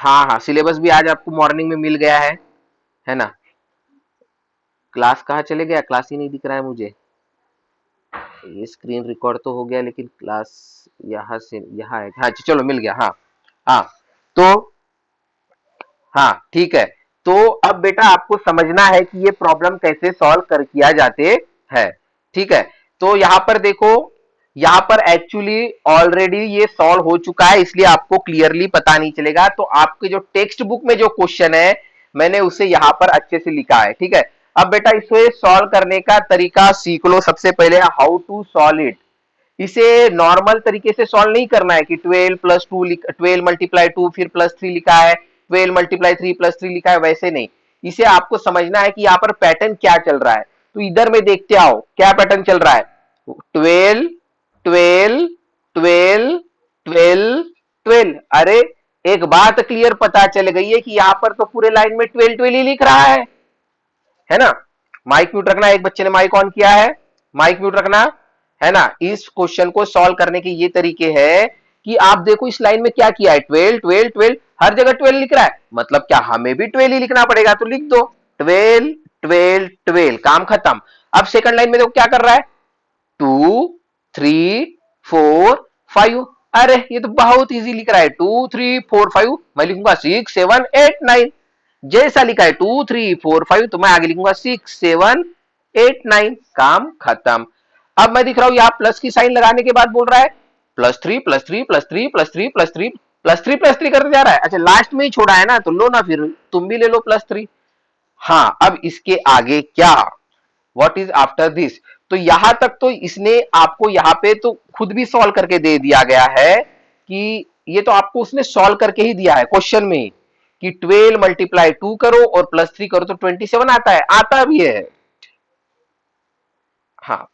हाँ हाँ, सिलेबस भी आज आपको मॉर्निंग में मिल गया है ना। क्लास कहाँ चले गया, क्लास ही नहीं दिख रहा है मुझे। ये स्क्रीन रिकॉर्ड तो हो गया लेकिन क्लास यहाँ से यहाँ है। हाँ चलो मिल गया। हाँ हाँ, तो हाँ ठीक है। तो अब बेटा आपको समझना है कि ये प्रॉब्लम कैसे सॉल्व कर किया जाते हैं। ठीक है, तो यहां पर देखो, यहां पर एक्चुअली ऑलरेडी ये सॉल्व हो चुका है, इसलिए आपको क्लियरली पता नहीं चलेगा। तो आपके जो टेक्स्ट बुक में जो क्वेश्चन है मैंने उसे यहां पर अच्छे से लिखा है। ठीक है, अब बेटा इसे सॉल्व करने का तरीका सीख लो। सबसे पहले हाउ टू सॉल्व इट। इसे नॉर्मल तरीके से सॉल्व नहीं करना है कि 12+2 12 मल्टीप्लाई 2 फिर +3 लिखा है, 12 मल्टीप्लाई 3 +3 लिखा है, वैसे नहीं। इसे आपको समझना है कि यहाँ पर पैटर्न क्या चल रहा है। तो इधर में देखते आओ क्या पैटर्न चल रहा है। 12 12 12 12 12। अरे एक बात क्लियर पता चल गई है कि यहाँ पर तो पूरे लाइन में 12 12 ही लिख रहा है ना। माइक म्यूट रखना, एक बच्चे ने माइक ऑन किया है, माइक म्यूट रखना, है ना। इस क्वेश्चन को सॉल्व करने के ये तरीके हैं कि आप देखो इस लाइन में क्या किया है, 12 12 12, हर जगह 12 लिख रहा है, मतलब क्या हमें भी 12 ही लिखना पड़ेगा, तो लिख दो 12 12 12, काम खत्म। अब सेकंड लाइन में देखो क्या कर रहा है, 2 3 4 5। अरे ये तो बहुत इजी लिख रहा है, 2 3 4 5, मैं लिखूंगा 6 7 8 9। जैसा लिखा है 2 3 4 5, तो मैं आगे लिखूंगा 6 7 8 9, काम खत्म। अब मैं दिख रहा हूं यहां प्लस की साइन लगाने के बाद बोल रहा है +3 +3 +3 +3 +3 +3 +3 करते जा रहा है। अच्छा लास्ट में ही छोड़ा है ना, तो लो ना फिर तुम भी ले लो +3। हाँ अब इसके आगे क्या, व्हाट इज आफ्टर दिस। तो यहां तक तो इसने आपको यहाँ पे तो खुद भी सॉल्व करके दे दिया गया है कि ये तो आपको उसने सॉल्व करके ही दिया है क्वेश्चन में कि 12 मल्टीप्लाई 2 करो और +3 करो तो 27 आता है, आता भी है। हाँ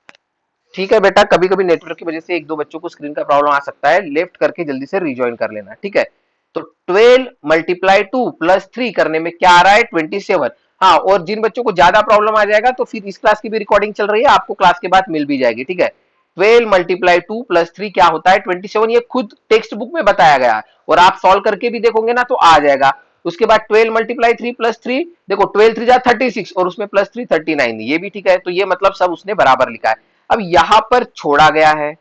ठीक है बेटा, कभी कभी नेटवर्क की वजह से एक दो बच्चों को स्क्रीन का प्रॉब्लम आ सकता है, लेफ्ट करके जल्दी से रिज्वाइन कर लेना। ठीक है, तो 12 मल्टीप्लाई 2 +3 करने में क्या आ रहा है, 27। हाँ, और जिन बच्चों को ज्यादा प्रॉब्लम आ जाएगा तो फिर इस क्लास की भी रिकॉर्डिंग चल रही है, आपको क्लास के बाद मिल भी जाएगी। ठीक है, 12 मल्टीप्लाई 2 +3 क्या होता है, 27। ये खुद टेक्स्ट बुक में बताया गया है और आप सॉल्व करके भी देखोगे ना तो आ जाएगा। उसके बाद 12 मल्टीप्लाई 3 +3, देखो 12 3 जा 36 और उसमें +3 39, ये भी ठीक है। तो ये मतलब सब उसने बराबर लिखा है। अब यहां पर छोड़ा गया है,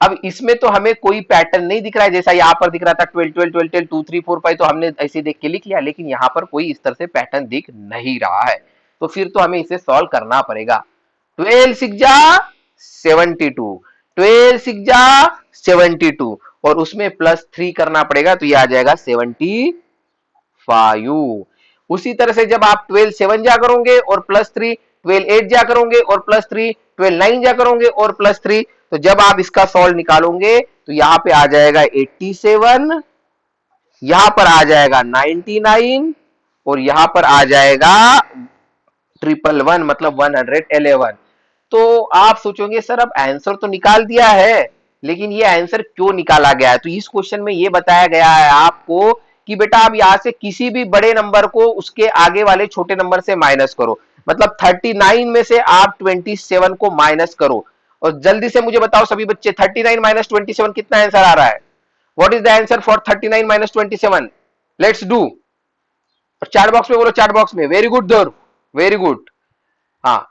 अब इसमें तो हमें कोई पैटर्न नहीं दिख रहा है, जैसा यहाँ पर दिख रहा था 12 12 12 12 2 3 4 5, तो हमने ऐसे देख के लिख लिया, लेकिन यहाँ पर कोई इस तरह से पैटर्न दिख नहीं रहा है। तो फिर तो हमें इसे सॉल्व करना पड़ेगा। 12 6 जा 72, 12 6 जा 72 और उसमें +3 करना पड़ेगा, तो ये आ जाएगा 75। उसी तरह से जब आप 12 7 जा करोगे और +3, 12 8 जा करोगे और +3, 12 9 जा करोगे और +3, तो जब आप इसका सॉल्व निकालोगे तो यहां पे आ जाएगा 87, यहां पर आ जाएगा 99 और यहां पर आ जाएगा 111, मतलब 111। तो आप सोचोगे सर अब आंसर तो निकाल दिया है, लेकिन ये आंसर क्यों निकाला गया है। तो इस क्वेश्चन में ये बताया गया है आपको कि बेटा आप यहां से किसी भी बड़े नंबर को उसके आगे वाले छोटे नंबर से माइनस करो, मतलब 39 में से आप 27 को माइनस करो। और जल्दी से मुझे बताओ सभी बच्चे, 39 माइनस 27 कितना आंसर आ रहा है, what is the answer for 39 minus 27, let's do. और चैट बॉक्स में बोलो, चैट बॉक्स में, वेरी गुड दौर, वेरी गुड। हाँ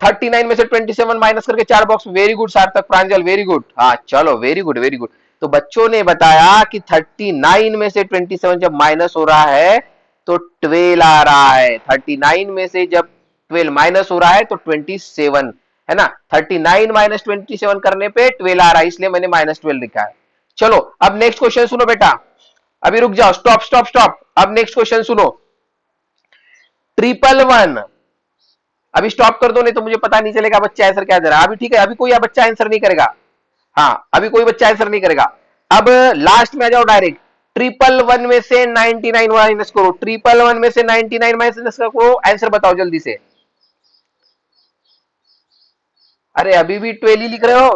39 में से 27 माइनस करके 4 बॉक्स में, वेरी गुड सार्थक प्रांजल, वेरी गुड। हाँ चलो वेरी गुड वेरी गुड। तो बच्चों ने बताया कि 39 में से 27 जब माइनस हो रहा है तो 12 आ रहा है, 39 में से जब 12 माइनस हो रहा है तो 27, है ना। 39 माइनस 27 करने पे 12 आ रहा है, इसलिए मैंने -12 लिखा है। चलो अब नेक्स्ट क्वेश्चन सुनो बेटा, अभी रुक जाओ, स्टॉप स्टॉप स्टॉप। अब नेक्स्ट क्वेश्चन सुनो, 111, अभी स्टॉप कर दो नहीं तो मुझे पता नहीं चलेगा बच्चा आंसर क्या दे रहा है। अभी ठीक है, अभी कोई बच्चा आंसर नहीं करेगा। हाँ अभी कोई बच्चा आंसर नहीं करेगा। अब लास्ट में आ जाओ डायरेक्ट, 111 में से 99 माइनस करो, 111 में से 99 माइनस करो, आंसर बताओ जल्दी से। अरे अभी भी 12 ही लिख रहे हो।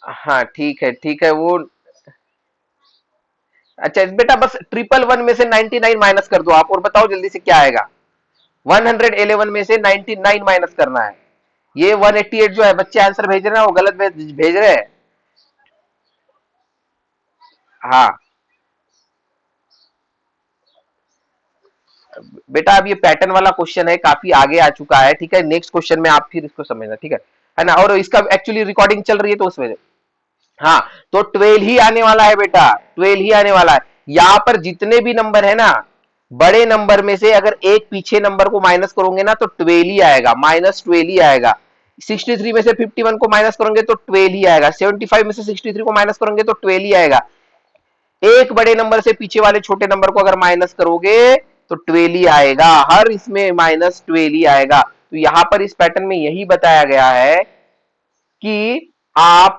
हाँ ठीक है वो। अच्छा बेटा बस 111 में से 99 माइनस कर दो आप, और बताओ जल्दी से क्या आएगा। 111 में से 99 माइनस करना है, ये 188 जो है बच्चे आंसर भेज रहे हैं वो गलत भेज रहे हैं। हाँ बेटा, अब ये पैटर्न वाला क्वेश्चन है, काफी आगे आ चुका है, ठीक है। नेक्स्ट क्वेश्चन में आप फिर इसको समझना, ठीक है ना। और इसका एक्चुअली रिकॉर्डिंग चल रही है तो उसमें, हाँ, तो 12 ही आने वाला है बेटा, 12 ही आने वाला है। यहां पर जितने भी नंबर है ना, बड़े नंबर में से अगर एक पीछे नंबर को माइनस करोगे ना तो 12 ही आएगा, -12 ही आएगा। 63 में से 51 को माइनस करोगे तो 12 ही आएगा। 75 में से 63 को माइनस करोगे तो 12 ही आएगा। एक बड़े नंबर से पीछे वाले छोटे नंबर को अगर माइनस करोगे तो 12 ही आएगा, हर इसमें -12 ही आएगा। तो यहां पर इस पैटर्न में यही बताया गया है कि आप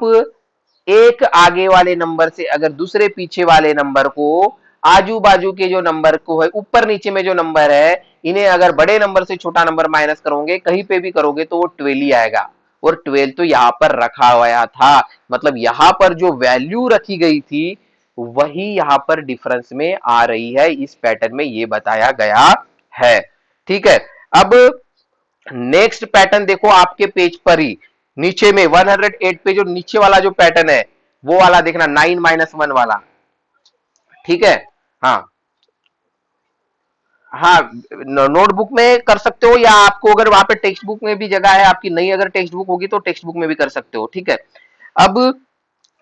एक आगे वाले नंबर से अगर दूसरे पीछे वाले नंबर को, आजू बाजू के जो नंबर को है, ऊपर नीचे में जो नंबर है, इन्हें अगर बड़े नंबर से छोटा नंबर माइनस करोगे, कहीं पे भी करोगे तो वो 12 ही आएगा। और 12 तो यहां पर रखा हुआ था, मतलब यहां पर जो वैल्यू रखी गई थी वही यहां पर डिफरेंस में आ रही है, इस पैटर्न में ये बताया गया है, ठीक है। अब नेक्स्ट पैटर्न देखो आपके पेज पर ही, नीचे में 108 पे जो नीचे वाला जो पैटर्न है वो वाला देखना, 9 - 1 वाला, ठीक है। हाँ हाँ, नोटबुक में कर सकते हो, या आपको अगर वहां पे टेक्स्ट बुक में भी जगह है आपकी, नई अगर टेक्स्ट बुक होगी तो टेक्स्ट बुक में भी कर सकते हो, ठीक है। अब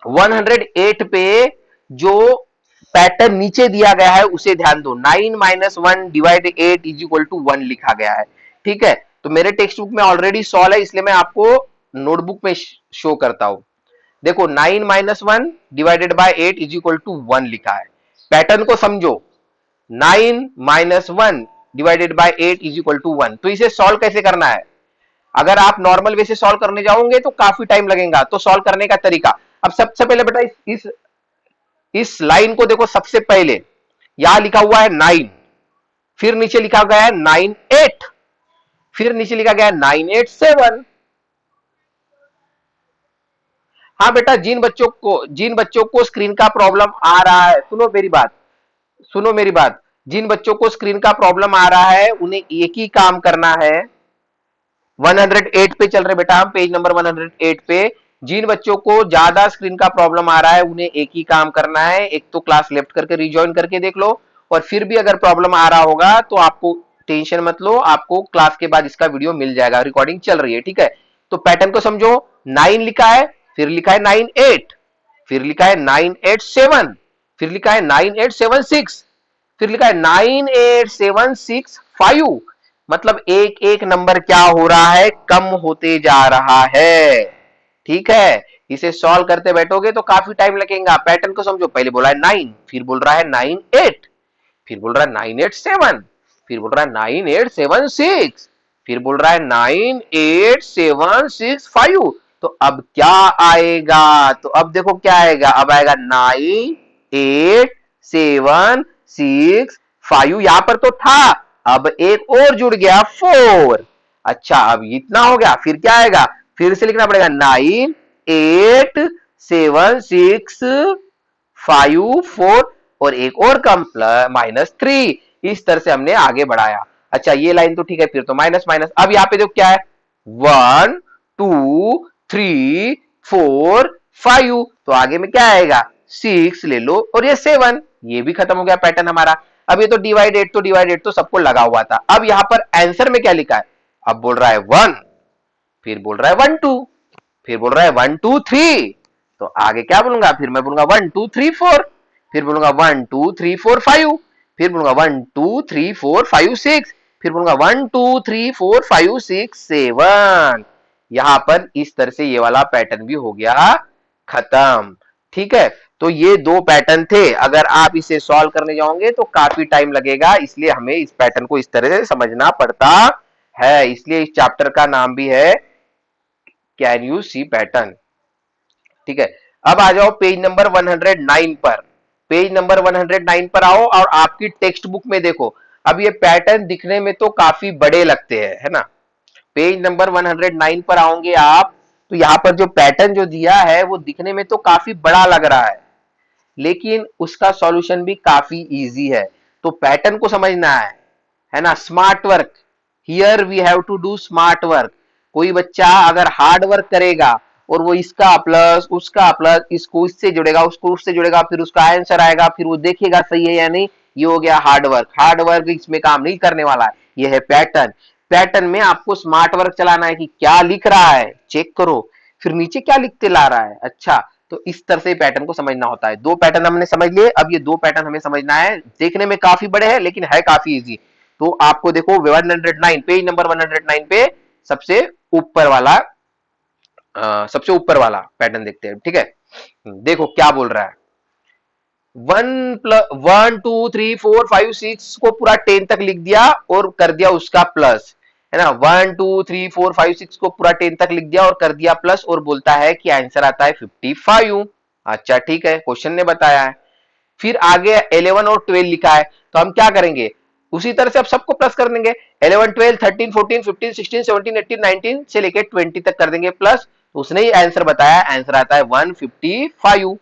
108 पे जो पैटर्न नीचे दिया गया है उसे ध्यान दो, 9 - 1 डिवाइड 8 इज इक्वल टू 1 लिखा गया है, ठीक है। तो मेरे टेक्स्ट बुक में ऑलरेडी सॉल्व है, इसलिए मैं आपको नोटबुक में शो करता हूं। देखो 9 - 1 divided by 8 is equal to 1 लिखा है। पैटर्न को समझो, 9 - 1 divided by 8 is equal to 1। तो इसे सॉल्व कैसे करना है? अगर आप नॉर्मल वे से सॉल्व करने जाओगे तो काफी टाइम लगेगा, तो सॉल्व करने का तरीका, अब सबसे पहले बेटा इस लाइन को देखो, सबसे पहले यहां लिखा हुआ है 9, फिर नीचे लिखा गया है 98, फिर नीचे लिखा गया है 987। हाँ बेटा, जिन बच्चों को स्क्रीन का प्रॉब्लम आ रहा है, सुनो मेरी बात, जिन बच्चों को स्क्रीन का प्रॉब्लम आ रहा है उन्हें एक ही काम करना है। 108 पे चल रहे बेटा हम, पेज नंबर 108 पे। जिन बच्चों को ज्यादा स्क्रीन का प्रॉब्लम आ रहा है उन्हें एक ही काम करना है, एक तो क्लास लेफ्ट करके रिज्वाइन करके देख लो, और फिर भी अगर प्रॉब्लम आ रहा होगा तो आपको टेंशन मत लो, आपको क्लास के बाद इसका वीडियो मिल जाएगा, रिकॉर्डिंग चल रही है, ठीक है। तो पैटर्न को समझो, 9 लिखा है, फिर लिखा है 98, फिर लिखा है 987, फिर लिखा है 9876, फिर लिखा है 98765। मतलब एक एक नंबर क्या हो रहा है, कम होते जा रहा है, ठीक है। इसे सॉल्व करते बैठोगे तो काफी टाइम लगेगा। पैटर्न को समझो, पहले बोला है 9, फिर बोल रहा है 98, फिर बोल रहा है 987, फिर बोल रहा है 9876, फिर बोल रहा है 98765। तो अब क्या आएगा? तो अब देखो क्या आएगा, अब आएगा 98765, यहां पर तो था, अब एक और जुड़ गया 4। अच्छा, अब इतना हो गया, फिर क्या आएगा, फिर से लिखना पड़ेगा 98765 और एक और कम -3। इस तरह से हमने आगे बढ़ाया। अच्छा, ये लाइन तो ठीक है, फिर तो माइनस माइनस। अब यहाँ पे देखो क्या है, 1 2 3 4 5, तो आगे में क्या आएगा, 6 ले लो, और ये 7, ये भी खत्म हो गया पैटर्न हमारा। अब ये तो डिवाइडेड तो सबको लगा हुआ था। अब यहां पर आंसर में क्या लिखा है, अब बोल रहा है 1, फिर बोल रहा है 1 2, फिर बोल रहा है 1 2 3, तो आगे क्या बोलूंगा, फिर मैं बोलूंगा 1 2 3 4, फिर बोलूंगा 1 2 3 4 5, फिर बोलूंगा 1 2 3 4 5 6, फिर बोलूंगा 1 2 3 4 5 6 7। यहां पर इस तरह से ये वाला पैटर्न भी हो गया खत्म, ठीक है। तो ये दो पैटर्न थे, अगर आप इसे सॉल्व करने जाओगे तो काफी टाइम लगेगा, इसलिए हमें इस पैटर्न को इस तरह से समझना पड़ता है, इसलिए इस चैप्टर का नाम भी है कैन यू सी पैटर्न, ठीक है। अब आ जाओ पेज नंबर 109 पर, पेज नंबर 109 पर आओ और आपकी टेक्स्ट बुक में देखो। अब ये पैटर्न दिखने में तो काफी बड़े लगते हैं, है ना। पेज नंबर 109 पर आओगे आप, तो यहां पर जो पैटर्न जो दिया है वो दिखने में तो काफी बड़ा लग रहा है, लेकिन उसका सॉल्यूशन भी काफी इजी है। तो पैटर्न को समझना है ना, smart work, here we have to do smart work. कोई बच्चा अगर हार्ड वर्क करेगा और वो इसका प्लस उसका प्लस इसको इससे जुड़ेगा उसको उससे जुड़ेगा फिर उसका आंसर आएगा फिर वो देखेगा सही है या नहीं, ये हो गया हार्ड वर्क इसमें काम नहीं करने वाला है। ये है पैटर्न। पैटर्न में आपको स्मार्ट वर्क चलाना है कि क्या लिख रहा है चेक करो, फिर नीचे क्या लिखते ला रहा है। अच्छा, तो इस तरह से पैटर्न को समझना होता है। दो पैटर्न हमने समझ लिए, अब ये दो पैटर्न हमें समझना है। देखने में काफी बड़े हैं लेकिन है काफी इजी। तो आपको देखो 109 पेज नंबर 109 पे सबसे ऊपर वाला सबसे ऊपर वाला पैटर्न देखते हैं, ठीक है। देखो क्या बोल रहा है, 1 2 3 4 5 6 को पूरा 10 तक लिख दिया और कर दिया उसका प्लस, है ना। 1 2 3 4 5 6 को पूरा 10 तक लिख दिया और कर दिया प्लस और बोलता है कि आंसर आता है 55। अच्छा ठीक है, क्वेश्चन ने बताया है। फिर आगे 11 और 12 लिखा है, तो हम क्या करेंगे उसी तरह से अब सबको प्लस कर देंगे। 11 12 13 14 15 16 17 18 19 से लेके 20 तक कर देंगे प्लस। उसने ही आंसर बताया, आंसर आता है 155।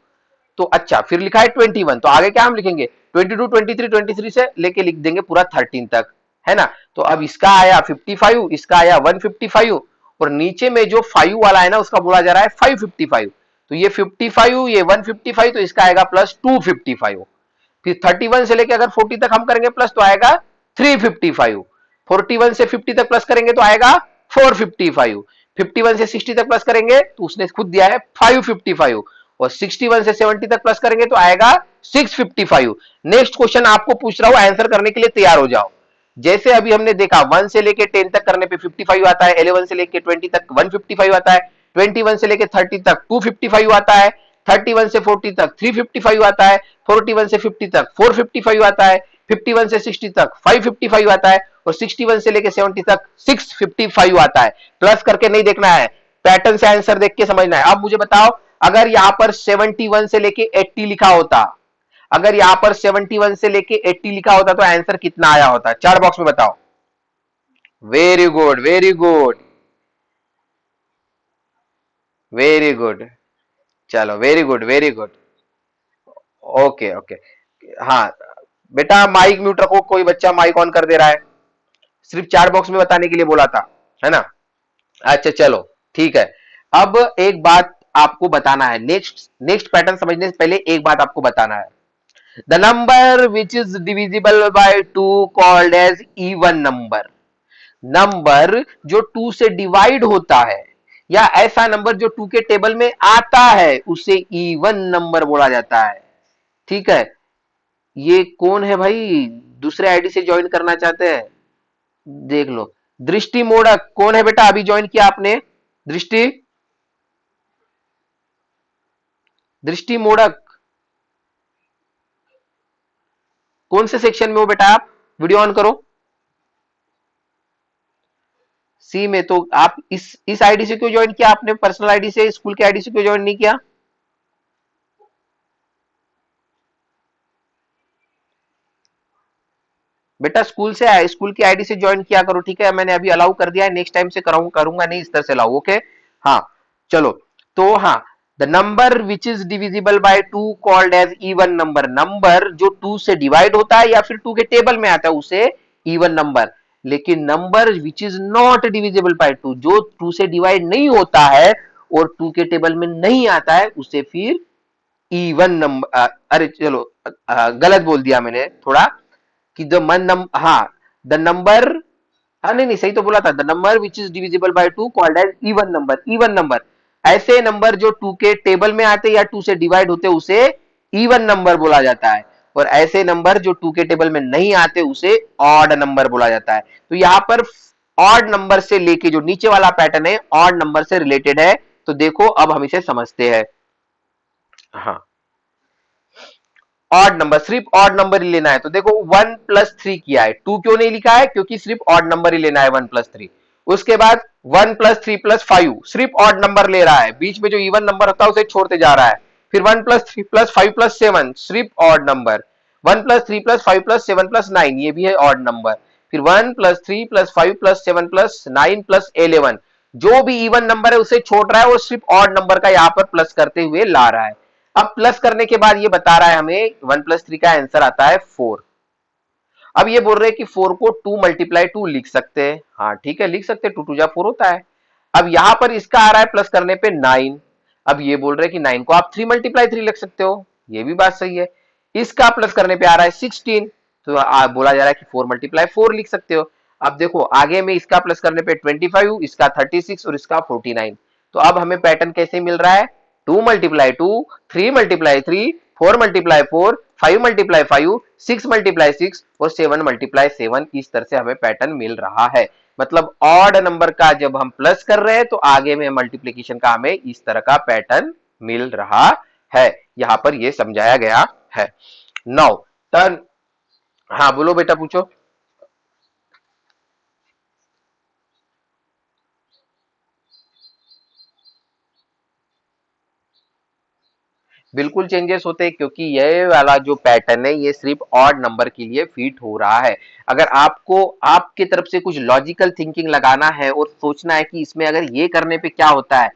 तो अच्छा फिर लिखा है 21, तो आगे क्या हम लिखेंगे 22 23 23 से लेके लिख देंगे पूरा 13 तक, है ना। तो अब इसका आया 55, इसका आया 155 और नीचे में जो 5 वाला है ना उसका बोला जा रहा है 555। तो ये 55 ये 155, तो इसका आएगा प्लस 255। फिर 31 से लेके अगर 40 तक हम करेंगे प्लस तो आएगा 355। 41 से 50 तक प्लस करेंगे तो आएगा 455। 51 से 60 तक प्लस करेंगे तो उसने खुद दिया है 555 और 61 से 70 तक प्लस करेंगे तो आएगा 655। नेक्स्ट क्वेश्चन आपको पूछ रहा हूं, आंसर करने के लिए तैयार हो जाओ। जैसे अभी हमने देखा 1 से लेके 10 तक करने पे 55 आता है, 11 से लेके 20 तक 155 आता है, 21 से लेके 30 तक 255 आता है, 31 से 40 तक 355 आता है, 41 से 50 तक 455 आता है, 51 से 60 तक 555 आता है और 61 से लेके 70 तक 655 आता है। प्लस करके नहीं देखना है, पैटर्न से आंसर देख के समझना है। अब मुझे बताओ, अगर यहां पर 71 से लेके 80 लिखा होता, अगर यहां पर 71 से लेके 80 लिखा होता तो आंसर कितना आया होता, चार बॉक्स में बताओ। Very good very good very good, चलो very good very good. Okay okay, हाँ बेटा माइक म्यूट रखो, कोई बच्चा माइक ऑन कर दे रहा है, सिर्फ चार बॉक्स में बताने के लिए बोला था, है ना। अच्छा चलो ठीक है। अब एक बात आपको बताना है, नेक्स्ट नेक्स्ट पैटर्न समझने से पहले एक बात आपको बताना है। The number which is divisible by 2 called as even number. Number जो 2 से डिवाइड होता है या ऐसा नंबर जो 2 के टेबल में आता है उसे इवन नंबर बोला जाता है, ठीक है। ये कौन है भाई, दूसरे आईडी से ज्वाइन करना चाहते हैं, देख लो। दृष्टि मोड़क कौन है बेटा, अभी ज्वाइन किया आपने, दृष्टि, दृष्टि मोड़क कौन से सेक्शन में हो बेटा आप, वीडियो ऑन करो। सी में, तो आप इस आईडी से क्यों ज्वाइन किया आपने, पर्सनल आईडी से, स्कूल के आईडी से क्यों ज्वाइन नहीं किया। बेटा स्कूल से आया, स्कूल की आईडी से ज्वाइन किया करो, ठीक है। मैंने अभी अलाउ कर दिया है, नेक्स्ट टाइम से करूंगा नहीं, इस तरह से लाओ, ओके। हाँ चलो, तो हाँ, the number which is divisible by 2 called as even number. Number जो 2 से डिवाइड होता है या फिर 2 के टेबल में आता है उसे इवन नंबर। लेकिन number which is not divisible by 2, जो 2 से डिवाइड नहीं होता है और 2 के टेबल में नहीं आता है उसे फिर इवन नंबर, अरे चलो गलत बोल दिया मैंने थोड़ा, कि द मन हाँ, द नंबर, हाँ नहीं नहीं सही तो बोला था, the number which is divisible by 2 called as even number. Even number ऐसे नंबर जो 2 के टेबल में आते या 2 से डिवाइड होते उसे इवन नंबर बोला जाता है, और ऐसे नंबर जो 2 के टेबल में नहीं आते उसे ऑड नंबर बोला जाता है। तो यहां पर ऑड नंबर से लेके जो नीचे वाला पैटर्न है ऑड नंबर से रिलेटेड है। तो देखो अब हम इसे समझते हैं। हाँ, ऑड नंबर, सिर्फ ऑड नंबर ही लेना है। तो देखो 1+3 किया है, 2 क्यों नहीं लिखा है, क्योंकि सिर्फ ऑड नंबर ही लेना है 1+3। उसके बाद 1+3+5 सिर्फ ऑड नंबर ले रहा है, बीच में जो इवन नंबर होता है उसे छोड़ते जा रहा है। फिर 1+3+5+7 सिर्फ ऑड नंबर, 1+3+5+7+9 ये भी है ऑड नंबर। फिर 1+3+5+7+9+11 जो भी इवन नंबर है उसे छोड़ रहा है, वो सिर्फ ऑड नंबर का यहाँ पर प्लस करते हुए ला रहा है। अब प्लस करने के बाद ये बता रहा है हमें 1+3 का आंसर आता है 4। अब ये बोल रहे हैं कि 4 को 2 × 2 लिख सकते हैं, हाँ ठीक है लिख सकते हैं, 2 2 जा 4 होता है। अब यहां पर इसका आ रहा है प्लस करने पे 9। अब ये बोल रहे हैं कि 9 को आप 3 मल्टीप्लाई 3 लिख सकते हो, ये भी बात सही है। इसका प्लस करने पे आ रहा है 16, तो बोला जा रहा है कि 4 मल्टीप्लाई 4 लिख सकते हो। अब देखो आगे में इसका प्लस करने पे 25, इसका 36 और इसका 49। तो अब हमें पैटर्न कैसे मिल रहा है, 2 multiply 2, 3 multiply 3, 4 multiply 4, 5 multiply 5, 6 multiply 6 और 7 मल्टीप्लाई 7। इस तरह से हमें पैटर्न मिल रहा है। मतलब ऑड नंबर का जब हम प्लस कर रहे हैं तो आगे में मल्टीप्लिकेशन का हमें इस तरह का पैटर्न मिल रहा है। यहां पर यह समझाया गया है। नाउ टर्न, हाँ बोलो बेटा पूछो। बिल्कुल चेंजेस होते हैं, क्योंकि ये वाला जो पैटर्न है ये सिर्फ ऑड नंबर के लिए फिट हो रहा है। अगर आपको आपकी तरफ से कुछ लॉजिकल थिंकिंग लगाना है और सोचना है कि इसमें अगर ये करने पे क्या होता है,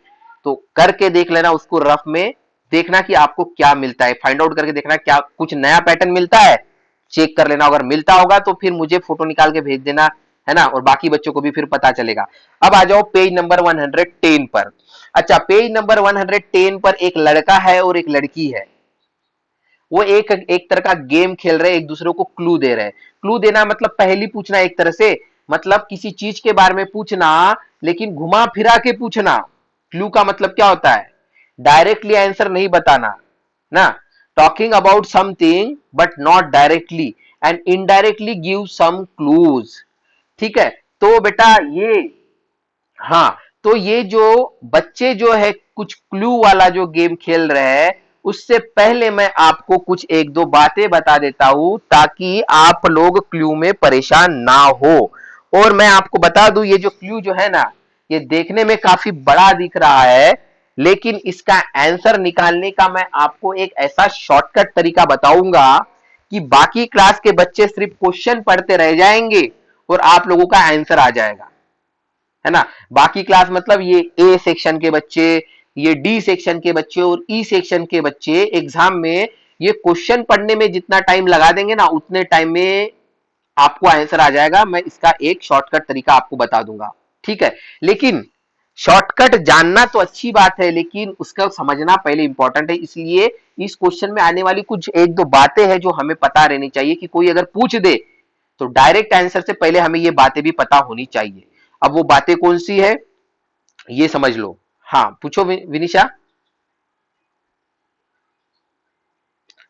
तो करके देख लेना, उसको रफ में देखना कि आपको क्या मिलता है, फाइंड आउट करके देखना क्या कुछ नया पैटर्न मिलता है, चेक कर लेना। अगर मिलता होगा तो फिर मुझे फोटो निकाल के भेज देना, है ना, और बाकी बच्चों को भी फिर पता चलेगा। अब आ जाओ पेज नंबर 110 पर। अच्छा, पेज नंबर 110 पर एक लड़का है और एक लड़की है। वो एक एक तरह का गेम खेल रहे हैं, एक दूसरे को क्लू दे रहे हैं। क्लू देना मतलब पहेली पूछना एक तरह से, मतलब किसी चीज के बारे में पूछना लेकिन घुमा फिरा के पूछना। क्लू का मतलब क्या होता है, डायरेक्टली आंसर नहीं बताना ना, talking about something but not directly and indirectly give some clues. ठीक है, तो बेटा ये, हाँ, तो ये जो बच्चे जो है कुछ क्लू वाला जो गेम खेल रहे हैं, उससे पहले मैं आपको कुछ एक दो बातें बता देता हूं ताकि आप लोग क्लू में परेशान ना हो। और मैं आपको बता दूं, ये जो क्लू जो है ना, ये देखने में काफी बड़ा दिख रहा है, लेकिन इसका आंसर निकालने का मैं आपको एक ऐसा शॉर्टकट तरीका बताऊंगा कि बाकी क्लास के बच्चे सिर्फ क्वेश्चन पढ़ते रह जाएंगे और आप लोगों का आंसर आ जाएगा, है ना। बाकी क्लास मतलब ये ए सेक्शन के बच्चे, ये डी सेक्शन के बच्चे और ई सेक्शन के बच्चे एग्जाम में ये क्वेश्चन पढ़ने में जितना टाइम लगा देंगे ना, उतने टाइम में आपको आंसर आ जाएगा। मैं इसका एक शॉर्टकट तरीका आपको बता दूंगा, ठीक है। लेकिन शॉर्टकट जानना तो अच्छी बात है, लेकिन उसका समझना पहले इंपॉर्टेंट है। इसलिए इस क्वेश्चन में आने वाली कुछ एक दो बातें हैं जो हमें पता रहनी चाहिए, कि कोई अगर पूछ दे तो डायरेक्ट आंसर से पहले हमें ये बातें भी पता होनी चाहिए। अब वो बातें कौन सी है ये समझ लो। हाँ पूछो विनिशा।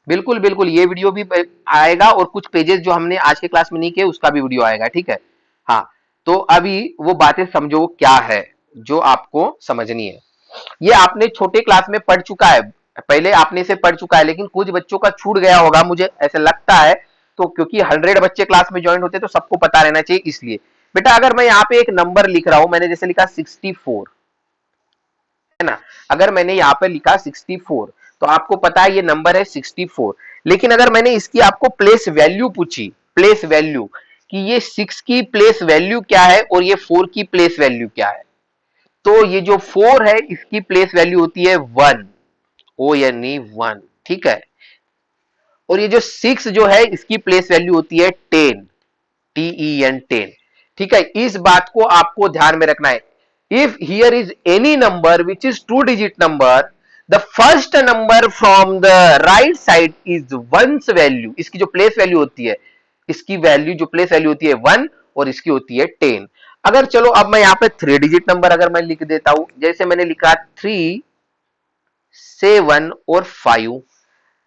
बिल्कुल बिल्कुल, ये वीडियो भी आएगा और कुछ पेजेस जो हमने आज के क्लास में नहीं किए उसका भी वीडियो आएगा, ठीक है। हाँ, तो अभी वो बातें समझो क्या है जो आपको समझनी है। ये आपने छोटे क्लास में पढ़ चुका है, पहले आपने इसे पढ़ चुका है, लेकिन कुछ बच्चों का छूट गया होगा मुझे ऐसा लगता है। तो क्योंकि 100 बच्चे क्लास में ज्वाइन होते हैं तो सबको पता रहना चाहिए, इसलिए बेटा अगर मैं यहाँ पे एक नंबर लिख रहा हूं, मैंने जैसे लिखा 64, है ना। अगर मैंने यहाँ पे लिखा 64 तो आपको पता है ये नंबर है 64। लेकिन अगर मैंने इसकी आपको प्लेस वैल्यू पूछी, प्लेस वैल्यू, कि ये 6 की प्लेस वैल्यू क्या है और ये 4 की प्लेस वैल्यू क्या है, तो ये जो 4 है इसकी प्लेस वैल्यू होती है 1, ओ यानी 1, ठीक है। और ये जो 6 जो है इसकी प्लेस वैल्यू होती है 10, TEN 10, ठीक है। इस बात को आपको ध्यान में रखना है। If here is any number which is 2 digit number, the first number from the right side is ones value, इसकी जो प्लेस वैल्यू होती है, इसकी वैल्यू जो प्लेस वैल्यू होती है 1 और इसकी होती है 10। अगर चलो अब मैं यहाँ पे 3 डिजिट नंबर अगर मैं लिख देता हूं, जैसे मैंने लिखा 3, 7 और 5,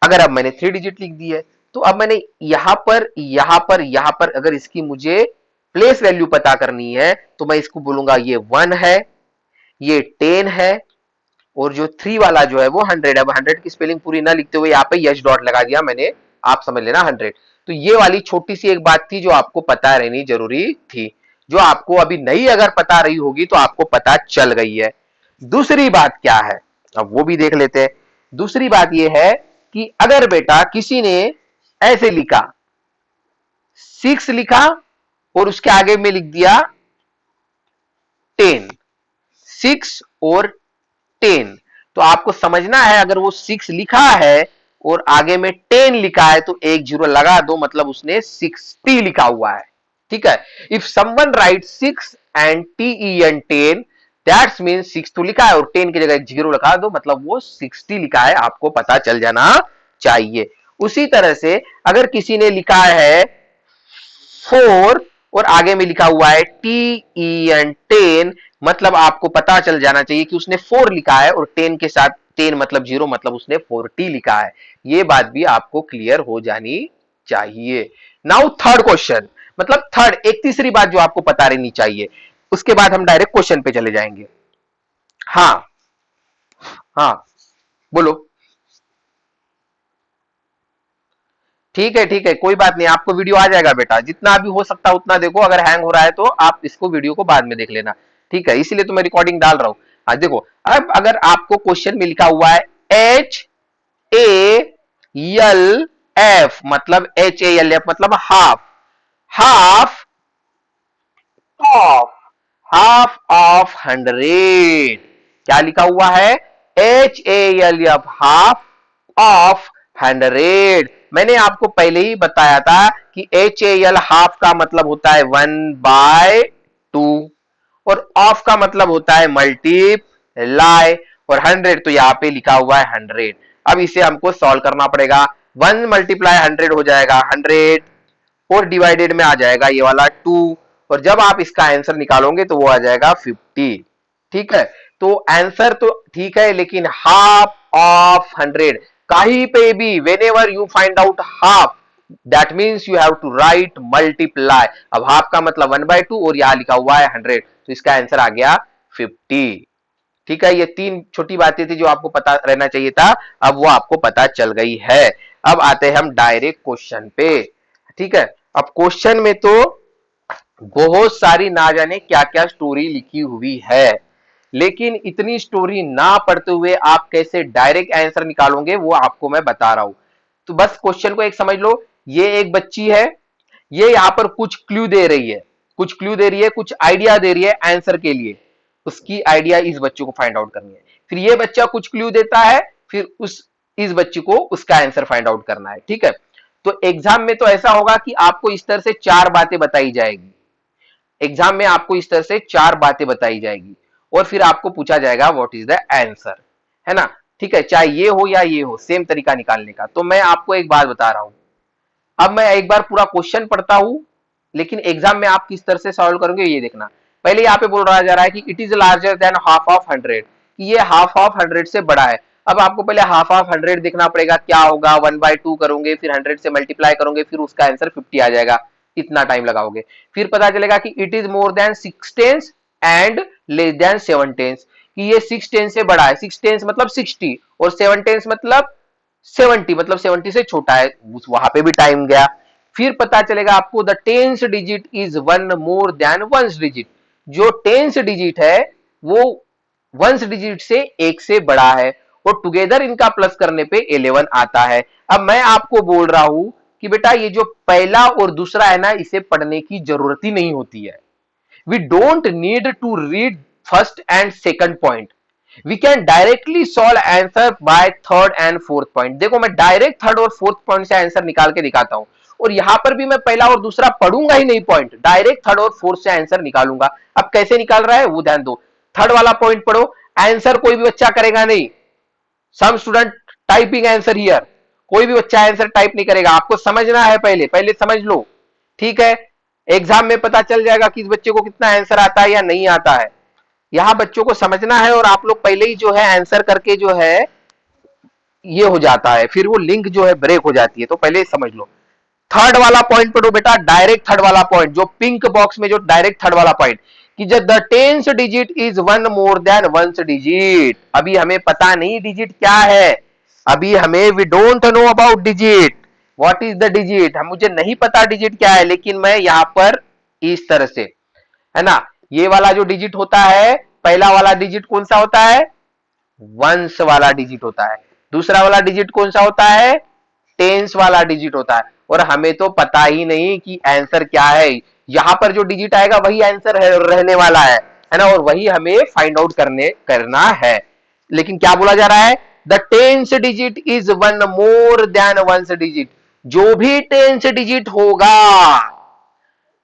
अगर अब मैंने 3 डिजिट लिख दी है, तो अब मैंने यहां पर अगर इसकी मुझे प्लेस वैल्यू पता करनी है तो मैं इसको बोलूंगा ये 1 है, ये 10 है, और जो 3 वाला जो है वो 100 है। 100 की स्पेलिंग पूरी ना लिखते हुए यहाँ पे यश डॉट लगा दिया मैंने, आप समझ लेना 100। तो ये वाली छोटी सी एक बात थी जो आपको पता रहनी जरूरी थी, जो आपको अभी नहीं अगर पता रही होगी तो आपको पता चल गई है। दूसरी बात क्या है, अब वो भी देख लेते हैं। दूसरी बात यह है कि अगर बेटा किसी ने ऐसे लिखा 6 लिखा और उसके आगे में लिख दिया 10, 6 और 10, तो आपको समझना है अगर वो 6 लिखा है और आगे में 10 लिखा है तो एक जीरो लगा दो, मतलब उसने 60 लिखा हुआ है, ठीक है। If someone right 6 and TEN 10, that's mean 6 तो लिखा है और 10 की जगह 0 लगा दो, मतलब वो 60 लिखा है, आपको पता चल जाना चाहिए। उसी तरह से अगर किसी ने लिखा है 4 और आगे में लिखा हुआ है TEN 10, मतलब आपको पता चल जाना चाहिए कि उसने 4 लिखा है और 10 के साथ 10 मतलब 0, मतलब उसने 40 लिखा है। ये बात भी आपको क्लियर हो जानी चाहिए। नाउ थर्ड क्वेश्चन, मतलब थर्ड एक तीसरी बात जो आपको पता रहनी चाहिए, उसके बाद हम डायरेक्ट क्वेश्चन पे चले जाएंगे। हाँ, हाँ, बोलो। ठीक है, ठीक है, कोई बात नहीं, आपको वीडियो आ जाएगा बेटा, जितना अभी हो सकता है उतना देखो, अगर हैंग हो रहा है तो आप इसको वीडियो को बाद में देख लेना। ठीक है, इसीलिए तो मैं रिकॉर्डिंग डाल रहा हूं। आज देखो, अब अगर आपको क्वेश्चन में लिखा हुआ है HALF, मतलब HALF मतलब half, half of, half of 100, क्या लिखा हुआ है? HALF, half of 100। मैंने आपको पहले ही बताया था कि HAL हाफ का मतलब होता है 1/2 और ऑफ का मतलब होता है मल्टीप्लाई, और 100 तो यहाँ पे लिखा हुआ है 100। अब इसे हमको सॉल्व करना पड़ेगा। 1 मल्टीप्लाई 100 हो जाएगा 100 और डिवाइडेड में आ जाएगा ये वाला 2, और जब आप इसका आंसर निकालोगे तो वो आ जाएगा 50। ठीक है, तो आंसर तो ठीक है, लेकिन हाफ ऑफ 100 कहीं पे भी whenever you find out half, that means you have to write multiply. अब हाफ का मतलब 1/2 और यहां लिखा हुआ है 100, तो इसका आंसर आ गया 50। ठीक है, ये तीन छोटी बातें थी जो आपको पता रहना चाहिए था, अब वो आपको पता चल गई है। अब आते हैं हम डायरेक्ट क्वेश्चन पे। ठीक है, अब क्वेश्चन में तो बहुत सारी ना जाने क्या क्या स्टोरी लिखी हुई है, लेकिन इतनी स्टोरी ना पढ़ते हुए आप कैसे डायरेक्ट आंसर निकालोगे वो आपको मैं बता रहा हूं। तो बस क्वेश्चन को एक समझ लो, ये एक बच्ची है, ये यहां पर कुछ क्लू दे रही है, कुछ क्लू दे रही है, कुछ आइडिया दे रही है आंसर के लिए, उसकी आइडिया इस बच्चे को फाइंड आउट करनी है। फिर ये बच्चा कुछ क्लू देता है, फिर उस इस बच्ची को उसका आंसर फाइंड आउट करना है। ठीक है, तो एग्जाम में तो ऐसा होगा कि आपको इस तरह से चार बातें बताई जाएगी, एग्जाम में आपको इस तरह से चार बातें बताई जाएगी और फिर आपको पूछा जाएगा व्हाट इज द आंसर, है ना? ठीक है, चाहे ये हो या ये हो, सेम तरीका निकालने का। तो मैं आपको एक बात बता रहा हूं, अब मैं एक बार पूरा क्वेश्चन पढ़ता हूं, लेकिन एग्जाम में आप किस तरह से सॉल्व करोगे ये देखना। पहले यहाँ पे बोल रहा जा रहा है कि it is larger than half of 100, कि ये हाफ ऑफ 100 से बड़ा है। अब आपको पहले हाफ ऑफ 100 देखना पड़ेगा, क्या होगा, 1/2 करोगे, फिर 100 से मल्टीप्लाई करोगे, फिर उसका आंसर 50 आ जाएगा, इतना टाइम लगाओगे। फिर पता चलेगा कि it is more than 6 tens and less than 7 tens, कि ये 6 टेंस से बड़ा है, 6 टेंस मतलब 60 और 7 टेंस मतलब 70, मतलब 70 से छोटा है, वहां पे भी टाइम गया। फिर पता चलेगा आपको the tens digit is one more than ones digit, जो टेंस डिजिट है वो वंस डिजिट से एक से बड़ा है, और टुगेदर इनका प्लस करने पे 11 आता है। अब मैं आपको बोल रहा हूं कि बेटा ये जो पहला और दूसरा है ना, इसे पढ़ने की जरूरत ही नहीं होती है। We don't need to read first and second point. We can directly solve answer by third and fourth point. देखो मैं डायरेक्ट थर्ड और फोर्थ पॉइंट से आंसर निकाल के दिखाता हूं, और यहां पर भी मैं पहला और दूसरा पढ़ूंगा ही नहीं पॉइंट, डायरेक्ट थर्ड और फोर्थ से आंसर निकालूंगा। अब कैसे निकाल रहा है वो ध्यान दो। थर्ड वाला पॉइंट पढ़ो, आंसर कोई भी बच्चा करेगा नहीं, some student typing answer here, कोई भी बच्चा आंसर टाइप नहीं करेगा, आपको समझना है, पहले पहले समझ लो। ठीक है, एग्जाम में पता चल जाएगा कि इस बच्चे को कितना आंसर आता है या नहीं आता है, यहां बच्चों को समझना है, और आप लोग पहले ही जो है आंसर करके जो है ये हो जाता है, फिर वो लिंक जो है ब्रेक हो जाती है, तो पहले समझ लो। थर्ड वाला पॉइंट पढ़ो बेटा, डायरेक्ट थर्ड वाला पॉइंट, जो पिंक बॉक्स में जो डायरेक्ट थर्ड वाला पॉइंट, कि जब the tens digit is one more than ones digit, अभी हमें पता नहीं डिजिट क्या है, अभी हमें we don't know about digit, what is the digit, हम मुझे नहीं पता डिजिट क्या है, लेकिन मैं यहां पर इस तरह से, है ना, ये वाला जो डिजिट होता है, पहला वाला डिजिट कौन सा होता है? वंस वाला डिजिट होता है। दूसरा वाला डिजिट कौन सा होता है? टेंस वाला डिजिट होता है। और हमें तो पता ही नहीं कि आंसर क्या है, यहां पर जो डिजिट आएगा वही आंसर रहने वाला है ना, और वही हमें फाइंड आउट करना है। लेकिन क्या बोला जा रहा है? The tens digit is one more than ones digit, जो भी टेंस डिजिट होगा,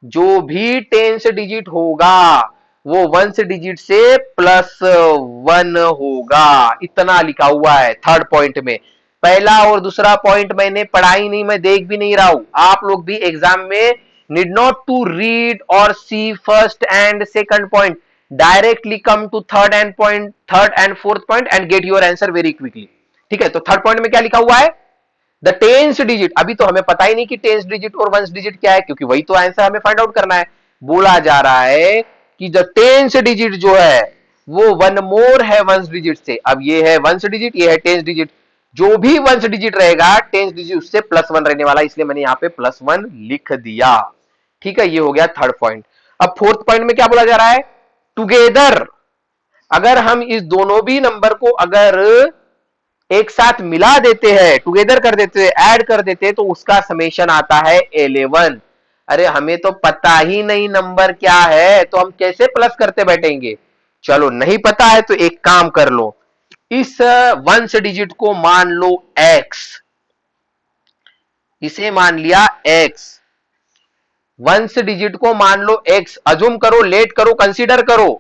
जो भी टेंस डिजिट होगा वो वंस डिजिट से +1 होगा, इतना लिखा हुआ है थर्ड पॉइंट में। पहला और दूसरा पॉइंट मैंने पढ़ा ही नहीं, मैं देख भी नहीं रहा हूं। आप लोग भी एग्जाम में नीड नॉट टू रीड और see first and second point, directly come to third and fourth point and get your answer very quickly. ठीक है, तो थर्ड पॉइंट में क्या लिखा हुआ है, द टेंस डिजिट। अभी तो हमें पता ही नहीं कि टेंस डिजिट और वंस डिजिट क्या है, क्योंकि वही तो आंसर हमें फाइंड आउट करना है। बोला जा रहा है कि द टेंस डिजिट जो है वो वन मोर है वंस डिजिट से। अब ये है वंस डिजिट, ये है टेंस डिजिट, जो भी वंस डिजिट रहेगा टेंस डिजिट उससे +1 रहने वाला, इसलिए मैंने यहां पे +1 लिख दिया। ठीक है, ये हो गया थर्ड पॉइंट। अब फोर्थ पॉइंट में क्या बोला जा रहा है, टुगेदर। अगर हम इस दोनों भी नंबर को अगर एक साथ मिला देते हैं, टुगेदर कर देते हैं, ऐड कर देते हैं, तो उसका समेशन आता है 11। अरे हमें तो पता ही नहीं नंबर क्या है, तो हम कैसे प्लस करते बैठेंगे। चलो नहीं पता है तो एक काम कर लो, इस वंस डिजिट को मान लो x, इसे मान लिया x, वंस डिजिट को मान लो x, अजूम करो, लेट करो, कंसीडर करो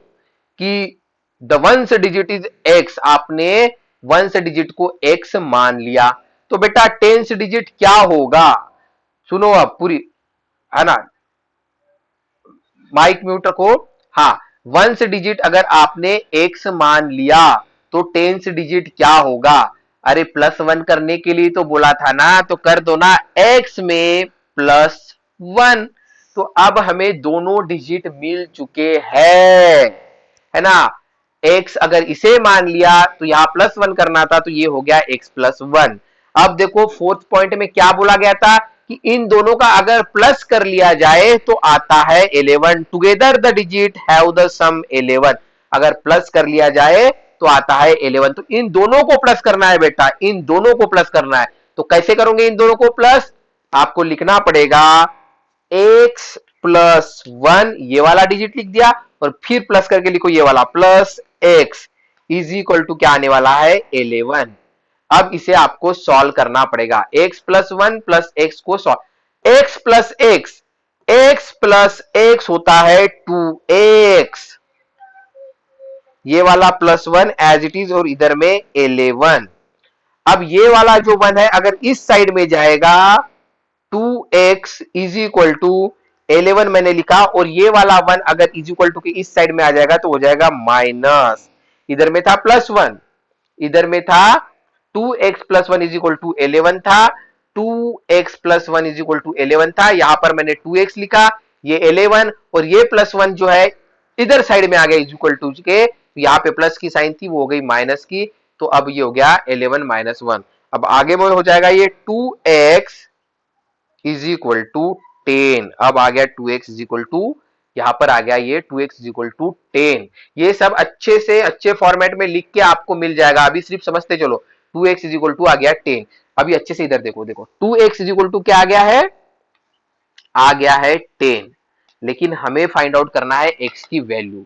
कि the ones digit is x, आपने वंस डिजिट को x मान लिया, तो बेटा टेंस डिजिट क्या होगा, सुनो अब पूरी, है ना, माइक म्यूट रखो। हाँ, वंस डिजिट अगर आपने x मान लिया तो टेंस डिजिट क्या होगा। अरे +1 करने के लिए तो बोला था ना, तो कर दो ना x में +1। तो अब हमें दोनों डिजिट मिल चुके हैं, है ना। x अगर इसे मान लिया तो यहां +1 करना था, तो ये हो गया x +1। अब देखो फोर्थ पॉइंट में क्या बोला गया था कि इन दोनों का अगर प्लस कर लिया जाए तो आता है 11। Together the digit have the sum 11, अगर प्लस कर लिया जाए तो आता है 11। तो इन दोनों को प्लस करना है बेटा, इन दोनों को प्लस करना है। तो कैसे करोगे इन दोनों को प्लस, आपको लिखना पड़ेगा x +1, ये वाला डिजिट लिख दिया, और फिर प्लस करके लिखो ये वाला +x इज इक्वल टू क्या आने वाला है 11। अब इसे आपको सॉल्व करना पड़ेगा, x +1 प्लस x को सॉल्व, x प्लस x होता है 2x, ये वाला +1 एज इट इज, और इधर में 11। अब ये वाला जो 1 है अगर इस साइड में जाएगा 2x इज इक्वल टू 11 मैंने लिखा, और ये वाला 1 अगर इज इक्वल टू के इस साइड में आ जाएगा तो हो जाएगा माइनस, इधर में था +1, इधर में था 2x + 1 इज इक्वल टू 11 था, 2x + 1 इज इक्वल टू 11 था, यहां पर मैंने 2x लिखा, ये 11 और ये +1 जो है इधर साइड में आ गया इज इक्वल टू के, यहां पे प्लस की साइन थी वो हो गई माइनस की, तो अब ये हो गया 11 - 1। अब आगे में हो जाएगा ये 2x इज इक्वल टू 10, अब आ गया 2x इज इक्वल टू, यहां पर आ गया ये 2x इज इक्वल टू 10। ये सब अच्छे से अच्छे फॉर्मेट में लिख के आपको मिल जाएगा, अभी सिर्फ समझते चलो। 2x इज इक्वल टू आ गया 10, अभी अच्छे से इधर देखो, देखो 2x इज इक्वल टू क्या आ गया है 10, लेकिन हमें फाइंड आउट करना है x की वैल्यू।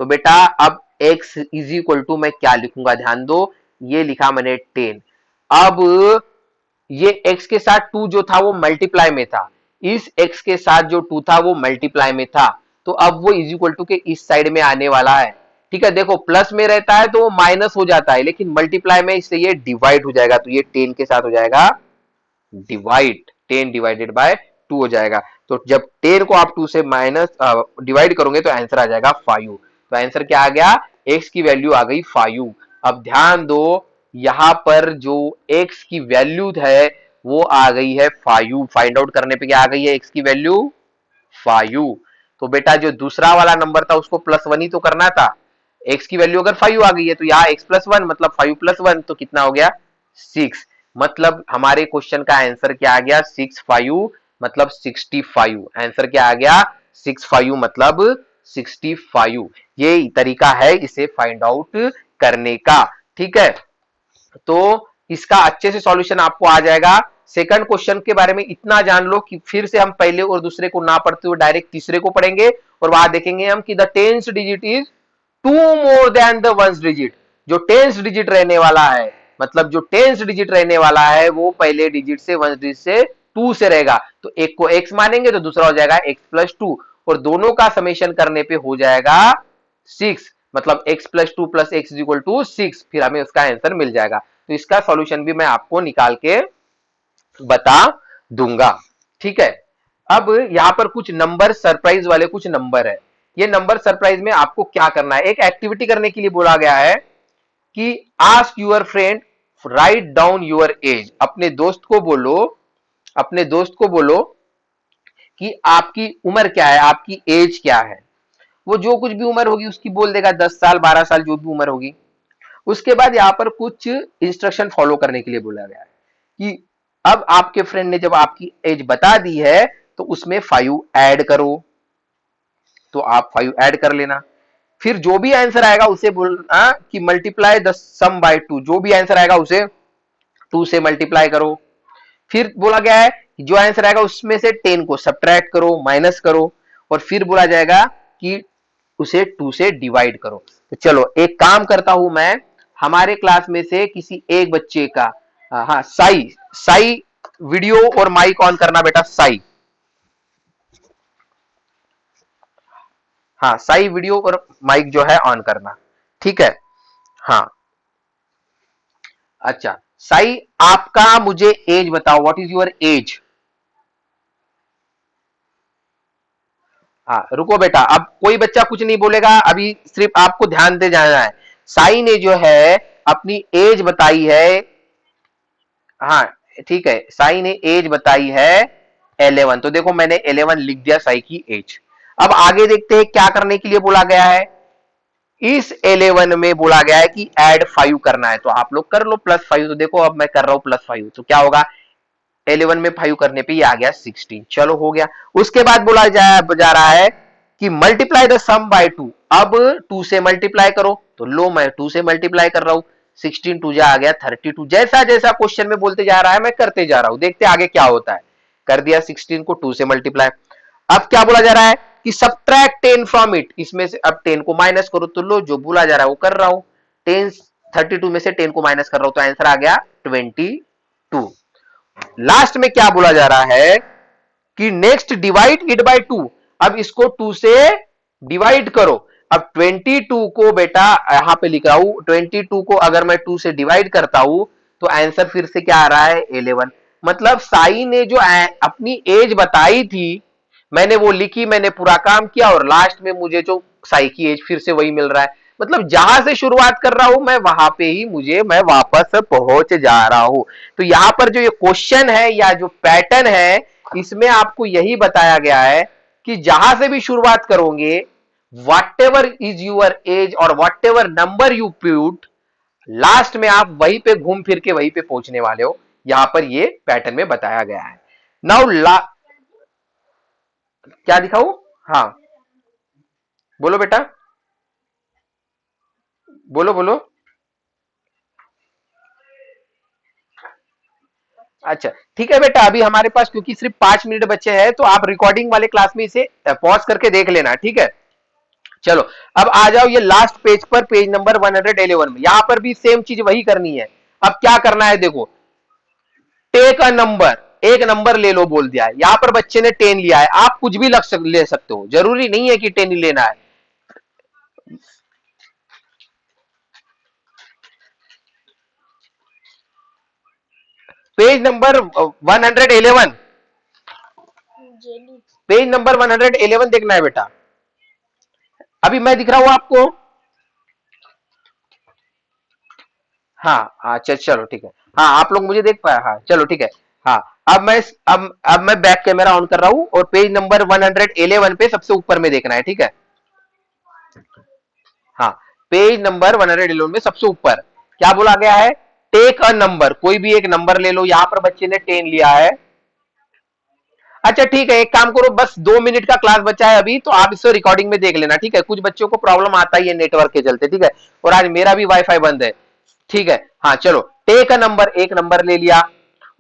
तो बेटा अब x इज इक्वल टू मैं क्या लिखूंगा, ध्यान दो, ये लिखा मैंने 10। अब ये x के साथ 2 जो था वो मल्टीप्लाई में था, इस x के साथ जो 2 था वो मल्टीप्लाई में था, तो अब वो इज इक्वल टू के इस साइड में आने वाला है। ठीक है, देखो प्लस में रहता है तो वो माइनस हो जाता है, लेकिन मल्टीप्लाई में इससे ये डिवाइड हो जाएगा, तो ये 10 के साथ हो जाएगा डिवाइड, 10 डिवाइडेड बाय 2 हो जाएगा। तो जब 10 को आप 2 से माइनस डिवाइड करोगे तो आंसर आ जाएगा 5। तो आंसर क्या आ गया, x की वैल्यू आ गई 5। अब ध्यान दो यहां पर जो x की वैल्यू है वो आ गई है 5, फाइंड आउट करने पे क्या आ गई है x की वैल्यू 5। तो बेटा जो दूसरा वाला नंबर था उसको +1 ही तो करना था, x की वैल्यू अगर 5 आ गई है तो यहाँ x +1 मतलब 5 + 1 तो कितना हो गया 6, मतलब हमारे क्वेश्चन का आंसर क्या आ गया 65 मतलब 65, आंसर क्या आ गया 65 मतलब 65। ये तरीका है इसे फाइंड आउट करने का। ठीक है, तो इसका अच्छे से सॉल्यूशन आपको आ जाएगा। सेकंड क्वेश्चन के बारे में इतना जान लो कि फिर से हम पहले और दूसरे को ना पढ़ते हुए डायरेक्ट तीसरे को पढ़ेंगे, और वहां देखेंगे हम कि the tens digit is 2 more than the ones digit. जो टेंस डिजिट रहने वाला है, मतलब जो टेंस डिजिट रहने वाला है वो पहले डिजिट से वंस डिजिट से 2 से रहेगा, तो एक को x मानेंगे तो दूसरा हो जाएगा x + 2, और दोनों का समेशन करने पे हो जाएगा 6, मतलब x plus 2 plus x is equal to 6, फिर हमें उसका आंसर मिल जाएगा। तो इसका सॉल्यूशन भी मैं आपको निकाल के बता दूंगा, ठीक है। अब यहां पर कुछ नंबर सरप्राइज वाले कुछ नंबर है। ये नंबर सरप्राइज में आपको क्या करना है, एक एक्टिविटी करने के लिए बोला गया है कि ask your friend write down your age. अपने दोस्त को बोलो कि आपकी उम्र क्या है, आपकी एज क्या है। वो जो कुछ भी उम्र होगी उसकी बोल देगा, 10 साल 12 साल जो भी उम्र होगी। उसके बाद यहाँ पर कुछ इंस्ट्रक्शन फॉलो करने के लिए बोला गया है कि अब आपके फ्रेंड ने जब आपकी एज बता दी है तो उसमें 5 ऐड करो। तो आप 5 ऐड कर लेना, फिर जो भी आंसर आएगा उसे बोलना कि मल्टीप्लाई द सम बाय 2। जो भी आंसर आएगा उसे 2 से मल्टीप्लाई करो। फिर बोला गया है कि जो आंसर आएगा उसमें से 10 को सब्ट्रैक्ट करो, माइनस करो, और फिर बोला जाएगा कि उसे 2 से डिवाइड करो। तो चलो एक काम करता हूं मैं, हमारे क्लास में से किसी एक बच्चे का, हाँ साई, साई वीडियो और माइक ऑन करना बेटा, साई। हाँ साई वीडियो और माइक जो है ऑन करना, ठीक है। हाँ अच्छा साई, आपका मुझे एज बताओ, व्हाट इज योर एज। हाँ रुको बेटा, अब कोई बच्चा कुछ नहीं बोलेगा, अभी सिर्फ आपको ध्यान दे जाना है। साई ने जो है अपनी एज बताई है, हाँ ठीक है, साई ने एज बताई है 11। तो देखो मैंने 11 लिख दिया साई की एज। अब आगे देखते हैं क्या करने के लिए बोला गया है। इस 11 में बोला गया है कि ऐड 5 करना है, तो आप लोग कर लो +5। तो देखो अब मैं कर रहा हूं +5, तो क्या होगा, 11 में 5 करने पे ये आ गया 16। चलो हो गया। उसके बाद बोला जा रहा है कि मल्टीप्लाई द सम बाय 2। अब 2 से मल्टीप्लाई करो, तो लो मैं 2 से मल्टीप्लाई कर रहा हूं, 16 2 जा आ गया 32। जैसा जैसा क्वेश्चन में बोलते जा रहा है मैं करते जा रहा हूं, देखते आगे क्या होता है। कर दिया 16 को 2 से मल्टीप्लाई। अब क्या बोला जा रहा है कि सब्ट्रैक्ट 10 फ्रॉम इट, इसमें से अब 10 को माइनस करो। तो लो जो बोला जा रहा है वो कर रहा हूं, 10 32 में से 10 को माइनस कर रहा हूं, तो आंसर आ गया 22। लास्ट में क्या बोला जा रहा है कि नेक्स्ट डिवाइड इट बाय 2। अब इसको 2 से डिवाइड करो। अब 22 को बेटा यहां पे लिख रहा हूं, 22 को अगर मैं 2 से डिवाइड करता हूं तो आंसर फिर से क्या आ रहा है 11। मतलब साई ने जो अपनी एज बताई थी, मैंने वो लिखी, मैंने पूरा काम किया, और लास्ट में मुझे जो साई की एज फिर से वही मिल रहा है। मतलब जहां से शुरुआत कर रहा हूं मैं वहां पे ही मैं वापस पहुंच जा रहा हूं। तो यहां पर जो ये क्वेश्चन है या जो पैटर्न है, इसमें आपको यही बताया गया है कि जहां से भी शुरुआत करोगे, whatever is your age और whatever number you put, last में आप वहीं पे घूम फिर के वहीं पे पहुंचने वाले हो। यहां पर ये पैटर्न में बताया गया है। नाउ क्या दिखाऊं, हाँ बोलो बेटा, बोलो बोलो। अच्छा ठीक है बेटा, अभी हमारे पास क्योंकि सिर्फ 5 मिनट बचे हैं, तो आप रिकॉर्डिंग वाले क्लास में इसे पॉज करके देख लेना, ठीक है। चलो अब आ जाओ ये लास्ट पेज पर, पेज नंबर 111 में। यहां पर भी सेम चीज वही करनी है। अब क्या करना है देखो, टेक अ नंबर, एक नंबर ले लो बोल दिया है। यहां पर बच्चे ने 10 लिया है, आप कुछ भी ले सकते हो, जरूरी नहीं है कि 10 ही लेना है। पेज नंबर 111, पेज नंबर 111 देखना है बेटा। अभी मैं दिख रहा हूं आपको, हाँ अच्छा चलो ठीक है। हाँ आप लोग मुझे देख पाए, हाँ चलो ठीक है। हाँ अब मैं बैक कैमरा ऑन कर रहा हूं, और पेज नंबर 111 पे सबसे ऊपर में देखना है, ठीक है। हाँ पेज नंबर 111 में सबसे ऊपर क्या बोला गया है, टेक अ नंबर, कोई भी एक नंबर ले लो। यहां पर बच्चे ने 10 लिया है। अच्छा ठीक है, एक काम करो, बस 2 मिनट का क्लास बचा है अभी, तो आप इसे रिकॉर्डिंग में देख लेना, ठीक है। कुछ बच्चों को प्रॉब्लम आता ही है नेटवर्क के चलते, ठीक है, और आज मेरा भी वाईफाई बंद है, ठीक है। हाँ चलो, टेक अ नंबर, एक नंबर ले लिया।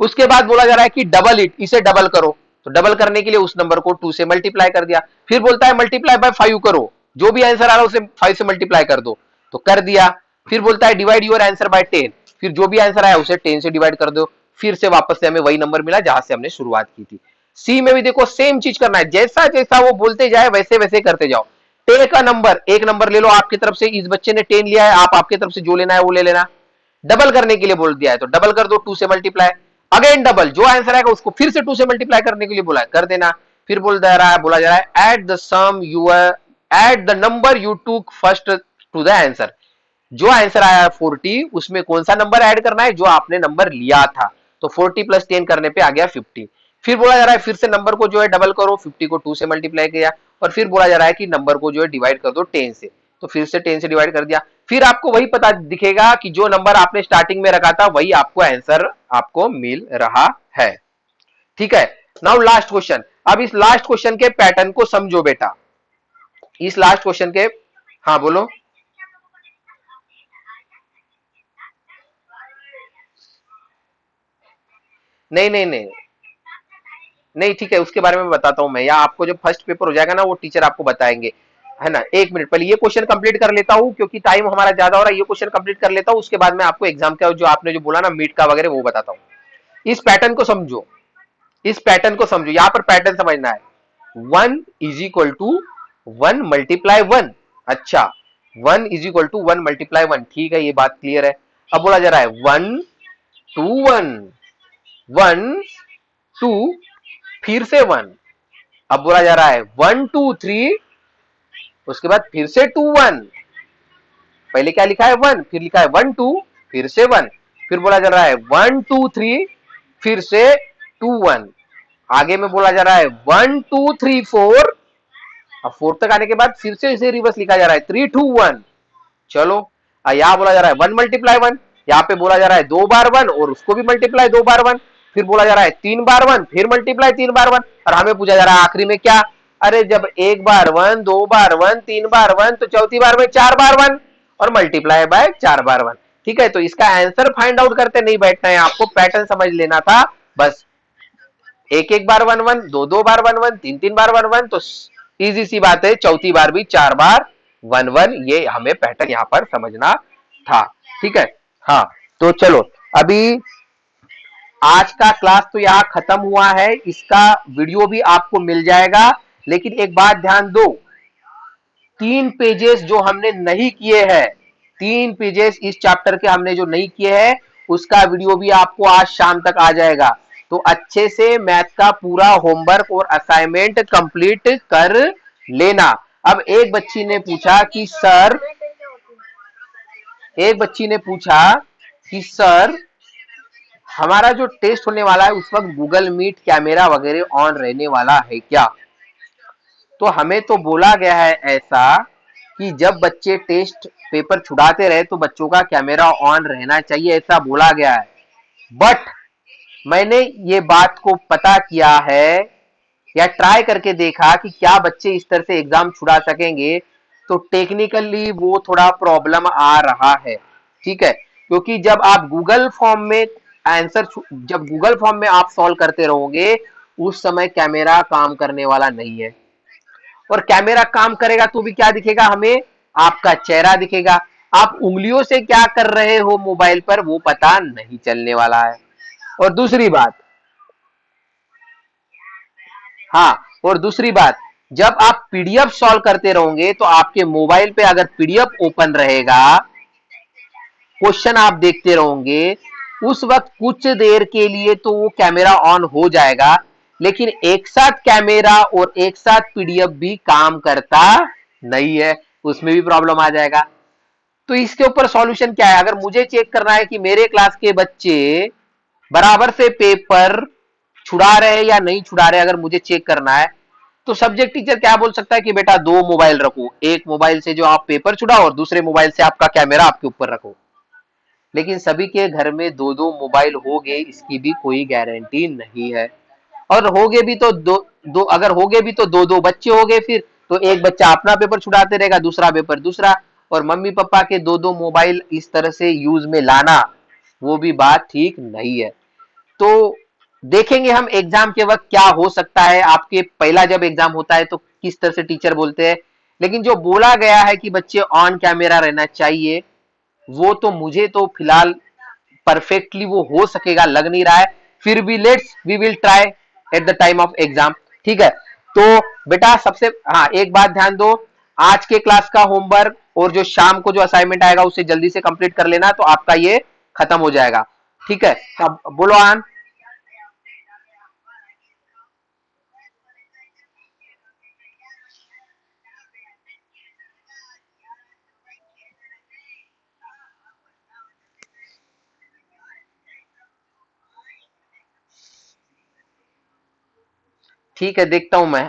उसके बाद बोला जा रहा है कि डबल इट, इसे डबल करो। तो डबल करने के लिए उस नंबर को 2 से मल्टीप्लाई कर दिया। फिर बोलता है मल्टीप्लाई बाय 5 करो, जो भी आंसर आ रहा है उसे 5 से मल्टीप्लाई कर दो, तो कर दिया। फिर बोलता है डिवाइड योर आंसर बाय 10, फिर जो भी आंसर आया उसे 10 से डिवाइड कर दो। फिर से वापस से हमें वही नंबर मिला जहां से हमने शुरुआत की थी। सी में भी देखो सेम चीज करना है, जैसा जैसा वो बोलते जाए वैसे वैसे करते जाओ। टेक अ नंबर, एक नंबर ले लो आपकी तरफ से, इस बच्चे ने 10 लिया है, आप आपकी तरफ से जो लेना है वो ले लेना। डबल करने के लिए बोल दिया है तो डबल कर दो, 2 से मल्टीप्लाई, अगेन डबल, जो आंसर आएगा उसको फिर से 2 से मल्टीप्लाई करने के लिए बोला है, कर देना। फिर बोला जा रहा है at the sum you at the number you took first to the answer, जो आंसर आया 40 उसमें कौन सा नंबर ऐड करना है, जो आपने नंबर लिया था। तो 40 प्लस 10 करने पे आ गया 50। फिर बोला जा रहा है फिर से नंबर को जो है डबल करो, 50 को 2 से मल्टीप्लाई किया, और फिर बोला जा रहा है कि नंबर को जो है डिवाइड कर दो 10 से, तो फिर से 10 से डिवाइड कर दिया। फिर आपको वही पता दिखेगा कि जो नंबर आपने स्टार्टिंग में रखा था वही आपको आंसर आपको मिल रहा है। ठीक है, नाउ लास्ट क्वेश्चन। अब इस लास्ट क्वेश्चन के पैटर्न को समझो बेटा, इस लास्ट क्वेश्चन के, हाँ बोलो। नहीं नहीं नहीं नहीं, ठीक है, उसके बारे में बताता हूं मैं, या आपको जब फर्स्ट पेपर हो जाएगा ना वो टीचर आपको बताएंगे, है ना। एक मिनट, पहले ये क्वेश्चन कंप्लीट कर लेता हूं क्योंकि टाइम हमारा ज्यादा हो रहा है, ये क्वेश्चन कंप्लीट कर लेता हूं, उसके बाद में आपको एग्जाम का जो आपने जो बोला ना मीट का वगैरह वो बताता हूं। इस पैटर्न को समझो, इस पैटर्न को समझो, यहां पर पैटर्न समझना है। 1 इज इक्वल टू 1 मल्टीप्लाई 1, अच्छा 1 इज इक्वल टू 1 मल्टीप्लाई 1, ठीक है, ये बात क्लियर है। अब बोला जा रहा है 1 2 1 1 2 फिर से 1, अब बोला जा रहा है 1 2 3, उसके बाद फिर से 2 1, पहले क्या लिखा है 1, फिर लिखा है 1 2, फिर से 1, फिर बोला जा रहा है 1 2 3, फिर से 2 1, आगे में बोला जा रहा है 1 2 3 4, अब 4 तक आने के बाद फिर से इसे रिवर्स लिखा जा रहा है 3 2 1। चलो, यहां बोला जा रहा है 1 मल्टीप्लाई 1, यहाँ पे बोला जा रहा है 2 बार 1 और उसको भी मल्टीप्लाई 2 बार 1, फिर बोला जा रहा है 3 बार 1, फिर मल्टीप्लाई 3 बार 1, और हमें पूछा जा रहा है आखिरी में क्या, अरे जब एक बार 1 2 बार 1 3 बार 1 तो चौथी बार में 4 बार 1 और मल्टीप्लाई बाय 4 बार 1। ठीक है, तो इसका आंसर फाइंड आउट करते नहीं बैठना है, आपको पैटर्न समझ लेना था बस। एक एक बार 1 1, दो दो बार 1 1, तीन तीन बार 1 1, तो इजी सी बात है, चौथी बार भी 4 बार 1 1, ये हमें पैटर्न यहां पर समझना था। ठीक है, हाँ, तो चलो अभी आज का क्लास तो यहाँ खत्म हुआ है, इसका वीडियो भी आपको मिल जाएगा, लेकिन एक बात ध्यान दो, 3 पेजेस जो हमने नहीं किए हैं, 3 पेजेस इस चैप्टर के हमने जो नहीं किए हैं उसका वीडियो भी आपको आज शाम तक आ जाएगा। तो अच्छे से मैथ का पूरा होमवर्क और असाइनमेंट कंप्लीट कर लेना। अब एक बच्ची ने पूछा कि सर, एक बच्ची ने पूछा कि सर हमारा जो टेस्ट होने वाला है उस वक्त गूगल मीट कैमरा वगैरह ऑन रहने वाला है क्या। तो हमें तो बोला गया है ऐसा कि जब बच्चे टेस्ट पेपर छुड़ाते रहे तो बच्चों का कैमरा ऑन रहना चाहिए, ऐसा बोला गया है। बट मैंने ये बात को पता किया है या ट्राई करके देखा कि क्या बच्चे इस तरह से एग्जाम छुड़ा सकेंगे, तो टेक्निकली वो थोड़ा प्रॉब्लम आ रहा है। ठीक है, क्योंकि जब आप गूगल फॉर्म में आंसर, जब गूगल फॉर्म में आप सॉल्व करते रहोगे उस समय कैमरा काम करने वाला नहीं है, और कैमरा काम करेगा तो भी क्या दिखेगा हमें, आपका चेहरा दिखेगा, आप उंगलियों से क्या कर रहे हो मोबाइल पर वो पता नहीं चलने वाला है। और दूसरी बात, हाँ, और दूसरी बात, जब आप पीडीएफ सॉल्व करते रहोगे तो आपके मोबाइल पे अगर पीडीएफ ओपन रहेगा, क्वेश्चन आप देखते रहोगे, उस वक्त कुछ देर के लिए तो वो कैमरा ऑन हो जाएगा, लेकिन एक साथ कैमरा और एक साथ पीडीएफ भी काम करता नहीं है, उसमें भी प्रॉब्लम आ जाएगा। तो इसके ऊपर सॉल्यूशन क्या है, अगर मुझे चेक करना है कि मेरे क्लास के बच्चे बराबर से पेपर छुड़ा रहे या नहीं छुड़ा रहे, अगर मुझे चेक करना है तो सब्जेक्ट टीचर क्या बोल सकता है कि बेटा 2 मोबाइल रखो, एक मोबाइल से जो आप पेपर छुड़ाओ और दूसरे मोबाइल से आपका कैमरा आपके ऊपर रखो। लेकिन सभी के घर में 2-2 मोबाइल होंगे इसकी भी कोई गारंटी नहीं है, और होगे भी तो दो अगर होगे भी तो 2-2 बच्चे होंगे, फिर तो एक बच्चा अपना पेपर छुड़ाते रहेगा, दूसरा पेपर दूसरा, और मम्मी पापा के 2-2 मोबाइल इस तरह से यूज में लाना वो भी बात ठीक नहीं है। तो देखेंगे हम एग्जाम के वक्त क्या हो सकता है, आपके पहला जब एग्जाम होता है तो किस तरह से टीचर बोलते हैं, लेकिन जो बोला गया है कि बच्चे ऑन कैमरा रहना चाहिए वो तो मुझे तो फिलहाल परफेक्टली वो हो सकेगा लग नहीं रहा है, फिर भी let's we will try at the time of exam. ठीक है, तो बेटा सबसे, हाँ एक बात ध्यान दो, आज के क्लास का होमवर्क और जो शाम को जो असाइनमेंट आएगा उसे जल्दी से कंप्लीट कर लेना, तो आपका ये खत्म हो जाएगा। ठीक है, अब बोलो आन। ठीक है, देखता हूं मैं।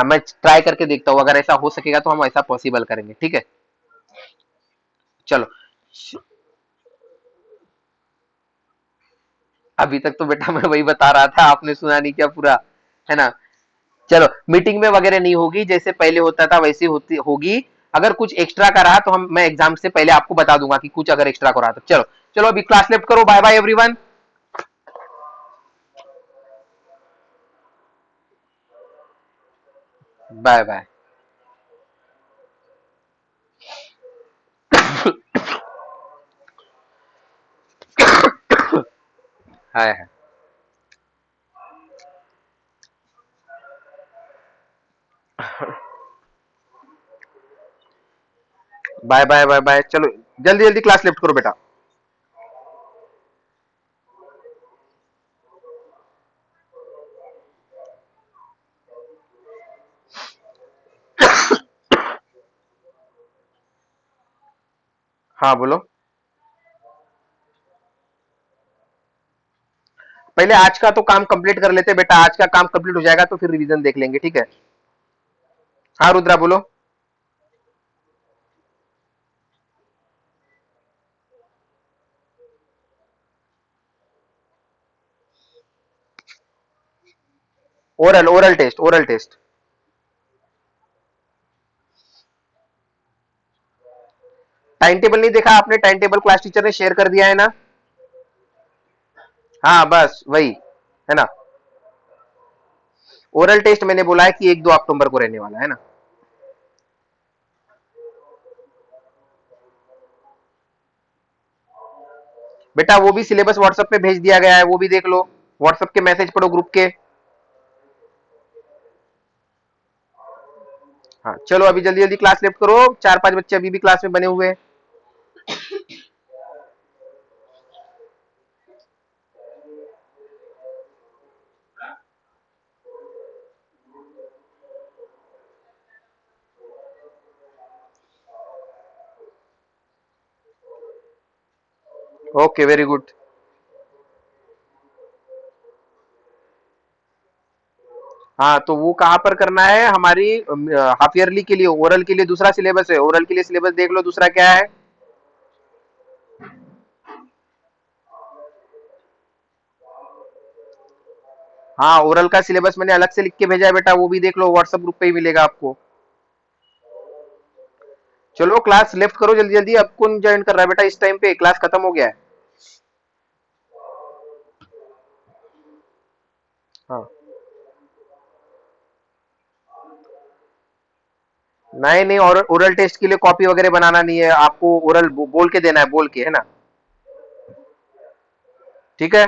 मैं ट्राई करके देखता हूँ, अगर ऐसा हो सकेगा तो हम ऐसा पॉसिबल करेंगे। ठीक है, चलो। अभी तक तो बेटा मैं वही बता रहा था, आपने सुना नहीं क्या पूरा, है ना। चलो, मीटिंग में वगैरह नहीं होगी, जैसे पहले होता था वैसे होती होगी। अगर कुछ एक्स्ट्रा का रहा तो हम मैं एग्जाम से पहले आपको बता दूंगा कि कुछ अगर एक्स्ट्रा को रहा तो। चलो चलो, अभी क्लास लेफ्ट करो। Bye bye everyone. Bye bye. Hi hi. Bye bye bye bye. चलो जल्दी जल्दी क्लास लेफ्ट करो बेटा। हाँ बोलो। पहले आज का तो काम कंप्लीट कर लेते बेटा, आज का काम कंप्लीट हो जाएगा तो फिर रिवीजन देख लेंगे। ठीक है। हाँ रुद्रा बोलो। Oral oral test, oral test. Time table नहीं देखा आपने? टाइम टेबल क्लास टीचर ने शेयर कर दिया है ना। हाँ बस वही, है ना। ओरल टेस्ट मैंने बोला है कि 1-2 अक्टूबर को रहने वाला है ना। बेटा वो भी सिलेबस व्हाट्सएप पे भेज दिया गया है, वो भी देख लो। व्हाट्सएप के मैसेज पढ़ो ग्रुप के। हाँ चलो, अभी जल्दी जल्दी क्लास लेफ्ट करो। 4-5 बच्चे अभी भी क्लास में बने हुए हैं। Okay, very good. हाँ तो वो कहाँ पर करना है? हमारी हाफ ईयरली के लिए, ओरल के लिए दूसरा सिलेबस है। ओरल के लिए सिलेबस देख लो, दूसरा क्या है। हाँ, ओरल का सिलेबस मैंने अलग से लिख के भेजा है बेटा, वो भी देख लो, व्हाट्सएप ग्रुप पे ही मिलेगा आपको। चलो क्लास लेफ्ट करो जल्दी जल्दी। अब कौन ज्वाइन कर रहा है बेटा इस टाइम पे? क्लास खत्म हो गया है। हाँ, नहीं नहीं, और ओरल टेस्ट के लिए कॉपी वगैरह बनाना नहीं है आपको। ओरल बोल के देना है, बोल के, है ना। ठीक है।